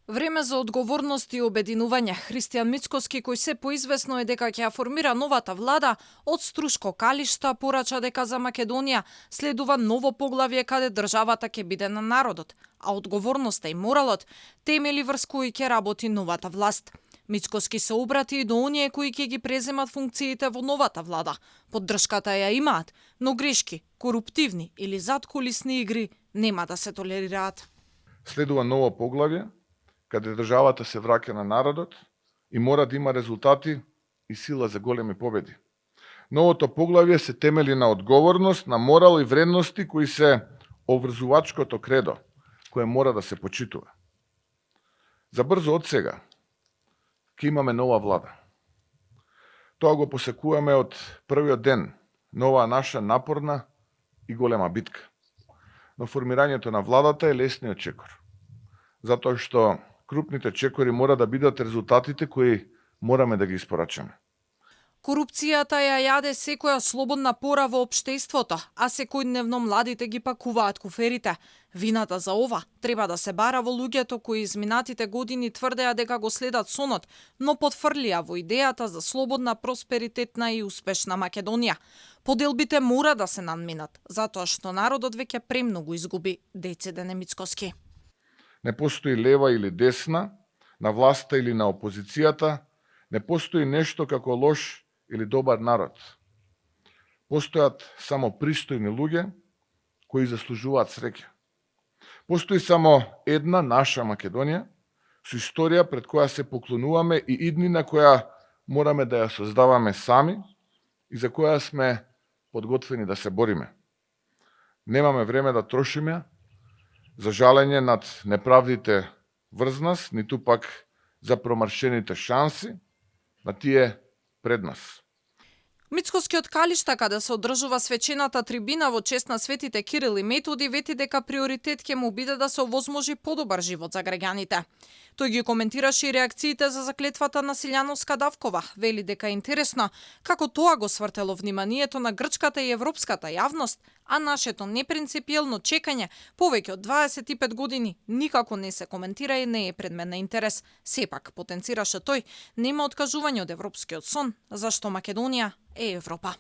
Време за одговорност и обединување. Христијан Мицкоски, кој се поизвестно е дека ќе ја формира новата влада, од Струшко Калишта порача дека за Македонија следува ново поглавје каде државата ќе биде на народот, а одговорноста и моралот темели врз кои ќе работи новата власт. Мицкоски се обрати и до оние кои ќе ги преземат функциите во новата влада. Поддршката ја имаат, но грешки, коруптивни или задкулисни игри нема да се толерираат. Следува ново поглавје каде државата се враќа на народот и мора да има резултати и сила за големи победи. Новото поглавје се темели на одговорност, на морал и вредности кои се обврзувачкото кредо, кое мора да се почитува. За брзо од сега ќе имаме нова влада. Тоа го посекуваме од првиот ден на оваа наша напорна и голема битка. Но формирањето на владата е лесниот чекор, затоа што крупните чекори мора да бидат резултатите кои мораме да ги испорачаме. Корупцијата ја јаде секоја слободна пора во општеството, а секојдневно младите ги пакуваат куферите. Вината за ова треба да се бара во луѓето кои изминатите години тврдеа дека го следат сонот, но потфрлија во идејата за слободна, просперитетна и успешна Македонија. Поделбите мора да се надминат, затоа што народот веќе премногу изгуби, дециде Мицкоски. Не постои лева или десна, на власта или на опозицијата, не постои нешто како лош или добар народ. Постојат само пристојни луѓе кои заслужуваат среќа. Постои само една наша Македонија со историја пред која се поклонуваме и иднина која мораме да ја создаваме сами и за која сме подготвени да се бориме. Немаме време да трошиме за жалење над неправдите врз нас, ниту пак за промаршените шанси на тие пред нас. Мицкоски од Калишта, каде се одржува свечената трибина во чест на светите Кирил и Методи, вети дека приоритет ќе му биде да се овозможи подобар живот за граѓаните. Тој ги коментираше и реакциите за заклетвата на Силјановска Давкова. Вели дека е интересно како тоа го свртело вниманието на грчката и европската јавност, а нашето непринципиелно чекање повеќе од 25 години никако не се коментира и не е предмет на интерес. Сепак, потенцираше тој, нема откажување од европскиот сон, зашто Македонија е Европа.